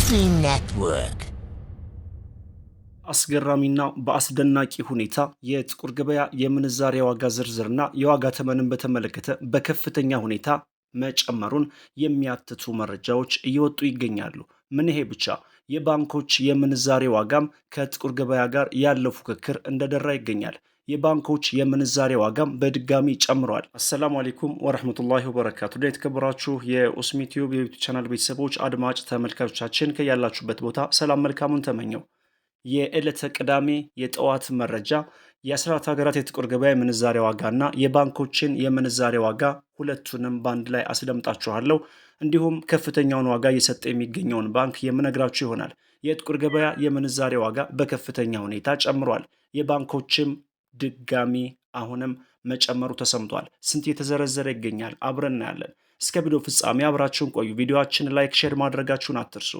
Disney Network. አስገራሚና በአስደናቂ ሁኔታ የጥቁር ገበያ የምንዛሬ ዋጋ ዝርዝርና የዋጋ ተመንን በተመለከተ በከፍተኛ ሁኔታ መጨመሩን የሚያትቱ መረጃዎች እየወጡ ይገኛሉ። ምን ይሄ ብቻ፣ የባንኮች የምንዛሬ ዋጋም ከጥቁር ገበያ ጋር ያለው ፉክክር እንደደራ ይገኛል። የባንኮች የምንዛሬ ዋጋም በድጋሚ ጨምሯል። አሰላሙ አለይኩም ወረህመቱላሂ ወበረካቱ። የተከበራችሁ የኡስሚ ቲዩብ የዩቲዩብ ቻናል ቤተሰቦች አድማጭ ተመልካቾቻችን ከያላችሁበት ቦታ ሰላም መልካሙን ተመኘው። የዕለተ ቅዳሜ የጠዋት መረጃ የ14 ሀገራት የጥቁር ገበያ የምንዛሬ ዋጋ እና የባንኮችን የምንዛሬ ዋጋ ሁለቱንም በአንድ ላይ አስደምጣችኋለሁ። እንዲሁም ከፍተኛውን ዋጋ እየሰጠ የሚገኘውን ባንክ የምነግራችሁ ይሆናል። የጥቁር ገበያ የምንዛሬ ዋጋ በከፍተኛ ሁኔታ ጨምሯል። የባንኮችም ድጋሚ አሁንም መጨመሩ ተሰምቷል። ስንት የተዘረዘረ ይገኛል? አብረን እናያለን። እስከ ቪዲዮ ፍጻሜ አብራችሁን ቆዩ። ቪዲዮአችን ላይክ፣ ሼር ማድረጋችሁን አትርሱ።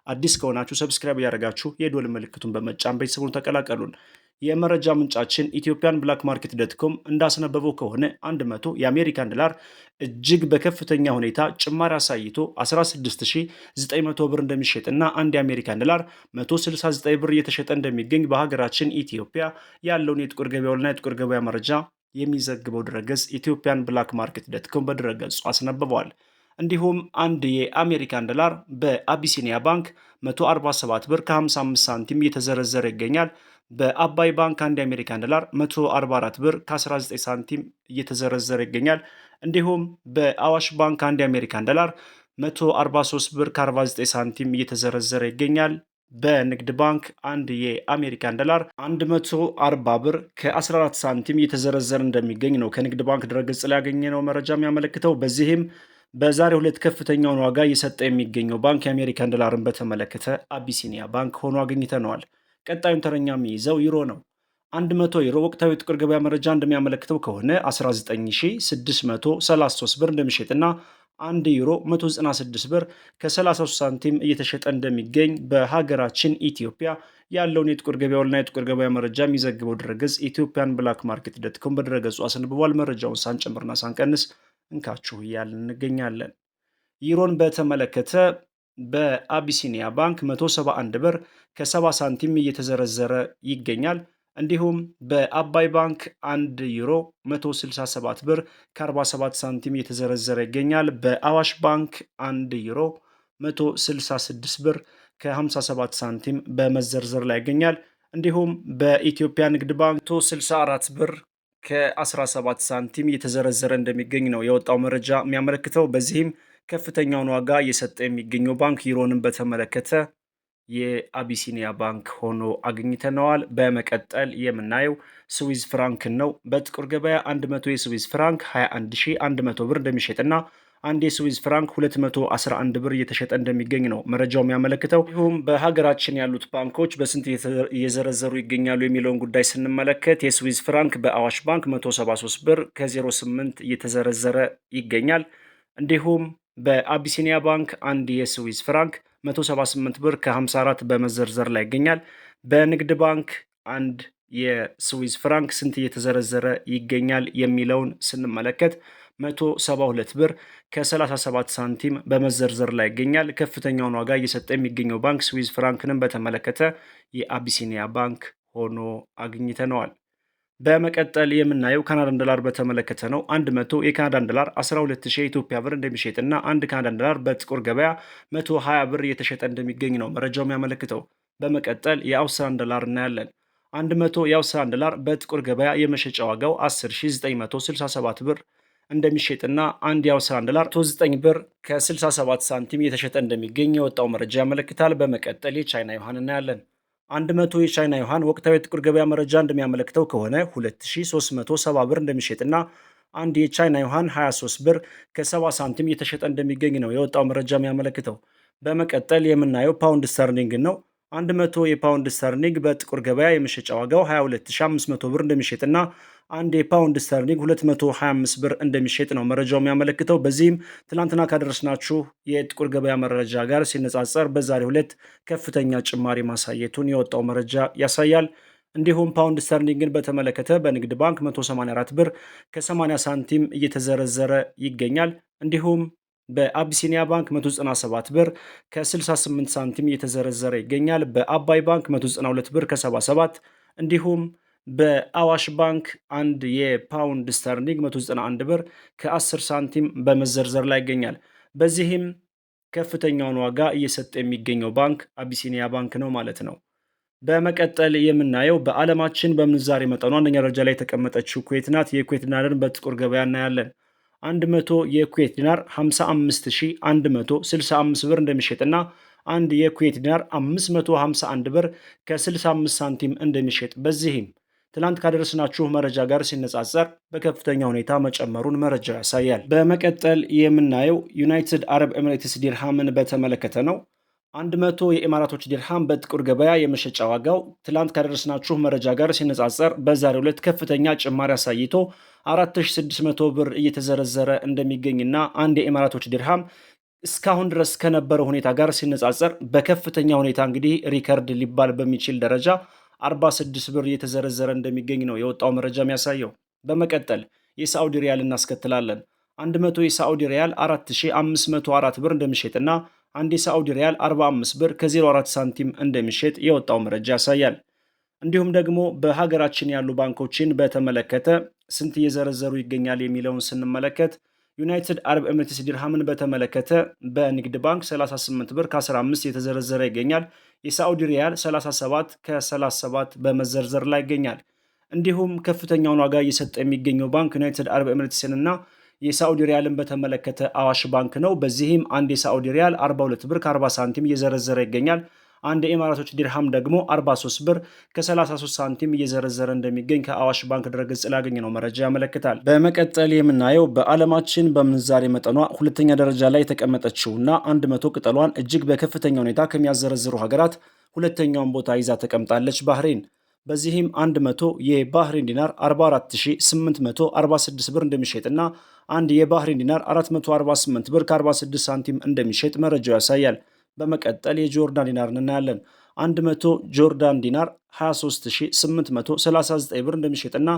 አዲስ ከሆናችሁ ሰብስክራይብ እያደረጋችሁ የዶል ምልክቱን በመጫን ቤተሰቡን ተቀላቀሉን። የመረጃ ምንጫችን ኢትዮጵያን ብላክ ማርኬት ዶትኮም እንዳስነበበው ከሆነ 100 የአሜሪካን ዶላር እጅግ በከፍተኛ ሁኔታ ጭማሪ አሳይቶ 16900 ብር እንደሚሸጥ እና አንድ የአሜሪካን ዶላር 169 ብር እየተሸጠ እንደሚገኝ በሀገራችን ኢትዮጵያ ያለውን የጥቁር ገበያውና የጥቁር ገበያ መረጃ የሚዘግበው ድረገጽ ኢትዮጵያን ብላክ ማርኬት ዶትኮም በድረገጹ አስነብበዋል። እንዲሁም አንድ የአሜሪካን ዶላር በአቢሲኒያ ባንክ 147 ብር ከ55 ሳንቲም እየተዘረዘረ ይገኛል። በአባይ ባንክ አንድ የአሜሪካን ዶላር 144 ብር ከ19 ሳንቲም እየተዘረዘረ ይገኛል። እንዲሁም በአዋሽ ባንክ አንድ የአሜሪካን ዶላር 143 ብር ከ49 ሳንቲም እየተዘረዘረ ይገኛል። በንግድ ባንክ አንድ የአሜሪካን ዶላር 140 ብር ከ14 ሳንቲም እየተዘረዘረ እንደሚገኝ ነው ከንግድ ባንክ ድረገጽ ላይ ያገኘነው መረጃ የሚያመለክተው። በዚህም በዛሬው ዕለት ከፍተኛውን ዋጋ እየሰጠ የሚገኘው ባንክ የአሜሪካን ዶላርን በተመለከተ አቢሲኒያ ባንክ ሆኖ አግኝተነዋል። ቀጣዩን ተረኛ የሚይዘው ዩሮ ነው። 100 ዩሮ ወቅታዊ ጥቁር ገበያ መረጃ እንደሚያመለክተው ከሆነ 19633 ብር እንደሚሸጥና 1 ዩሮ 196 ብር ከ33 ሳንቲም እየተሸጠ እንደሚገኝ በሀገራችን ኢትዮጵያ ያለውን የጥቁር ገበያውና የጥቁር ገበያ መረጃ የሚዘግበው ድረገጽ ኢትዮጵያን ብላክ ማርኬት ዶትኮም በድረገጹ አስነብቧል። መረጃውን ሳንጨምርና ሳንቀንስ እንካችሁ እያልን እንገኛለን። ዩሮን በተመለከተ በአቢሲኒያ ባንክ 171 ብር ከ70 ሳንቲም እየተዘረዘረ ይገኛል። እንዲሁም በአባይ ባንክ 1 ዩሮ 167 ብር ከ47 ሳንቲም እየተዘረዘረ ይገኛል። በአዋሽ ባንክ 1 ዩሮ 166 ብር ከ57 ሳንቲም በመዘርዘር ላይ ይገኛል። እንዲሁም በኢትዮጵያ ንግድ ባንክ 164 ብር ከ17 ሳንቲም እየተዘረዘረ እንደሚገኝ ነው የወጣው መረጃ የሚያመለክተው። በዚህም ከፍተኛውን ዋጋ እየሰጠ የሚገኘው ባንክ ዩሮንን በተመለከተ የአቢሲኒያ ባንክ ሆኖ አግኝተነዋል። በመቀጠል የምናየው ስዊዝ ፍራንክን ነው። በጥቁር ገበያ 100 የስዊዝ ፍራንክ 21100 ብር እንደሚሸጥና አንድ የስዊዝ ፍራንክ 211 ብር እየተሸጠ እንደሚገኝ ነው መረጃው የሚያመለክተው። እንዲሁም በሀገራችን ያሉት ባንኮች በስንት እየዘረዘሩ ይገኛሉ የሚለውን ጉዳይ ስንመለከት የስዊዝ ፍራንክ በአዋሽ ባንክ 173 ብር ከ08 እየተዘረዘረ ይገኛል። እንዲሁም በአቢሲኒያ ባንክ አንድ የስዊዝ ፍራንክ 178 ብር ከ54 በመዘርዘር ላይ ይገኛል። በንግድ ባንክ አንድ የስዊዝ ፍራንክ ስንት እየተዘረዘረ ይገኛል የሚለውን ስንመለከት 172 ብር ከ37 ሳንቲም በመዘርዘር ላይ ይገኛል። ከፍተኛውን ዋጋ እየሰጠ የሚገኘው ባንክ ስዊዝ ፍራንክንም በተመለከተ የአቢሲኒያ ባንክ ሆኖ አግኝተነዋል። በመቀጠል የምናየው ካናዳን ዶላር በተመለከተ ነው። 100 የካናዳን ዶላር 12000 የኢትዮጵያ ብር እንደሚሸጥና አንድ ካናዳን ዶላር በጥቁር ገበያ 120 ብር እየተሸጠ እንደሚገኝ ነው መረጃው የሚያመለክተው። በመቀጠል የአውስትራሊያን ዶላር እናያለን። 100 የአውስትራሊያን ዶላር በጥቁር ገበያ የመሸጫ ዋጋው 10967 ብር እንደሚሸጥና አንድ የአውስትራሊያን ዶላር 9 ብር ከ67 ሳንቲም እየተሸጠ እንደሚገኝ የወጣው መረጃ ያመለክታል። በመቀጠል የቻይና ዩሃን እናያለን። 100 የቻይና ዩሃን ወቅታዊ የጥቁር ገበያ መረጃ እንደሚያመለክተው ከሆነ 2370 ብር እንደሚሸጥና አንድ የቻይና ዩሃን 23 ብር ከ70 ሳንቲም እየተሸጠ እንደሚገኝ ነው የወጣው መረጃ የሚያመለክተው። በመቀጠል የምናየው ፓውንድ ስተርሊንግ ነው። 100 የፓውንድ ስተርሊንግ በጥቁር ገበያ የመሸጫ ዋጋው 22500 ብር እንደሚሸጥና አንድ የፓውንድ ስተርሊንግ 225 ብር እንደሚሸጥ ነው መረጃው የሚያመለክተው። በዚህም ትናንትና ካደረስናችሁ የጥቁር ገበያ መረጃ ጋር ሲነጻጸር በዛሬው ዕለት ከፍተኛ ጭማሪ ማሳየቱን የወጣው መረጃ ያሳያል። እንዲሁም ፓውንድ ስተርሊንግን በተመለከተ በንግድ ባንክ 184 ብር ከ80 ሳንቲም እየተዘረዘረ ይገኛል። እንዲሁም በአቢሲኒያ ባንክ 197 ብር ከ68 ሳንቲም እየተዘረዘረ ይገኛል። በአባይ ባንክ 192 ብር ከ77 እንዲሁም በአዋሽ ባንክ አንድ የፓውንድ ስተርሊንግ 191 ብር ከ10 ሳንቲም በመዘርዘር ላይ ይገኛል። በዚህም ከፍተኛውን ዋጋ እየሰጠ የሚገኘው ባንክ አቢሲኒያ ባንክ ነው ማለት ነው። በመቀጠል የምናየው በዓለማችን በምንዛሬ መጠኑ አንደኛ ደረጃ ላይ የተቀመጠችው ኩዌት ናት። የኩዌት ዲናርን በጥቁር ገበያ እናያለን። 100 የኩዌት ዲናር 55165 ብር እንደሚሸጥና አንድ የኩዌት ዲናር 551 ብር ከ65 ሳንቲም እንደሚሸጥ በዚህም ትላንት ካደረስናችሁ መረጃ ጋር ሲነጻጸር በከፍተኛ ሁኔታ መጨመሩን መረጃው ያሳያል። በመቀጠል የምናየው ዩናይትድ አረብ ኤሚሬትስ ዲርሃምን በተመለከተ ነው። 100 የኢማራቶች ዲርሃም በጥቁር ገበያ የመሸጫ ዋጋው ትላንት ካደረስናችሁ መረጃ ጋር ሲነጻጸር በዛሬው ዕለት ከፍተኛ ጭማሪ አሳይቶ 4600 ብር እየተዘረዘረ እንደሚገኝና አንድ የኢማራቶች ዲርሃም እስካሁን ድረስ ከነበረው ሁኔታ ጋር ሲነጻጸር በከፍተኛ ሁኔታ እንግዲህ ሪከርድ ሊባል በሚችል ደረጃ 46 ብር እየተዘረዘረ እንደሚገኝ ነው የወጣው መረጃ የሚያሳየው። በመቀጠል የሳዑዲ ሪያል እናስከትላለን። 100 የሳዑዲ ሪያል 4504 ብር እንደሚሸጥና አንድ የሳዑዲ ሪያል 45 ብር ከ04 ሳንቲም እንደሚሸጥ የወጣው መረጃ ያሳያል። እንዲሁም ደግሞ በሀገራችን ያሉ ባንኮችን በተመለከተ ስንት እየዘረዘሩ ይገኛል የሚለውን ስንመለከት ዩናይትድ አረብ ኤሚሬትስ ዲርሃምን በተመለከተ በንግድ ባንክ 38 ብር ከ15 የተዘረዘረ ይገኛል። የሳዑዲ ሪያል 37 ከ37 በመዘርዘር ላይ ይገኛል። እንዲሁም ከፍተኛውን ዋጋ እየሰጠ የሚገኘው ባንክ ዩናይትድ አረብ ኤሚሬትስንና የሳዑዲ ሪያልን በተመለከተ አዋሽ ባንክ ነው። በዚህም አንድ የሳዑዲ ሪያል 42 ብር ከ40 ሳንቲም እየዘረዘረ ይገኛል። አንድ የኢማራቶች ዲርሃም ደግሞ 43 ብር ከ33 ሳንቲም እየዘረዘረ እንደሚገኝ ከአዋሽ ባንክ ድረገጽ ላይ ያገኘነው መረጃ ያመለክታል። በመቀጠል የምናየው በዓለማችን በምንዛሬ መጠኗ ሁለተኛ ደረጃ ላይ የተቀመጠችውና 100 ቅጠሏን እጅግ በከፍተኛ ሁኔታ ከሚያዘረዝሩ ሀገራት ሁለተኛውን ቦታ ይዛ ተቀምጣለች ባህሬን። በዚህም 100 የባህሬን ዲናር 44846 ብር እንደሚሸጥና አንድ የባህሬን ዲናር 448 ብር ከ46 ሳንቲም እንደሚሸጥ መረጃው ያሳያል። በመቀጠል የጆርዳን ዲናር እናያለን። 100 ጆርዳን ዲናር 23839 ብር እንደሚሸጥና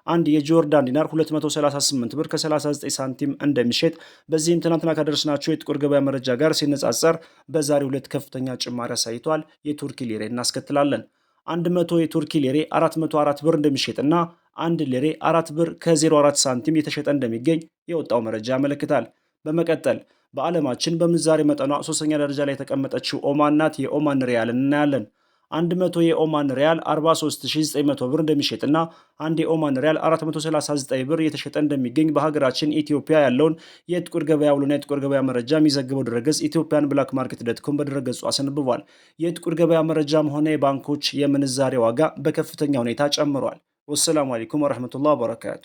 አንድ የጆርዳን ዲናር 238 ብር ከ39 ሳንቲም እንደሚሸጥ በዚህም ትናንትና ካደረስናቸው የጥቁር ገበያ መረጃ ጋር ሲነጻጸር በዛሬው ዕለት ከፍተኛ ጭማሪ አሳይቷል። የቱርኪ ሊሬ እናስከትላለን። 100 የቱርኪ ሊሬ 404 ብር እንደሚሸጥና አንድ ሊሬ 4 ብር ከ04 ሳንቲም የተሸጠ እንደሚገኝ የወጣው መረጃ ያመለክታል። በመቀጠል በዓለማችን በምንዛሬ መጠኗ ሶስተኛ ደረጃ ላይ የተቀመጠችው ኦማን ናት። የኦማን ሪያልን እናያለን። 100 የኦማን ሪያል 43900 ብር እንደሚሸጥና አንድ የኦማን ሪያል 439 ብር እየተሸጠ እንደሚገኝ በሀገራችን ኢትዮጵያ ያለውን የጥቁር ገበያ ውሎና የጥቁር ገበያ መረጃ የሚዘግበው ድረገጽ ኢትዮጵያን ብላክ ማርኬት ዶትኮም በድረገጹ አስነብቧል። የጥቁር ገበያ መረጃም ሆነ የባንኮች የምንዛሬ ዋጋ በከፍተኛ ሁኔታ ጨምሯል። ወሰላሙ አለይኩም ወረህመቱላህ ወበረካቱ።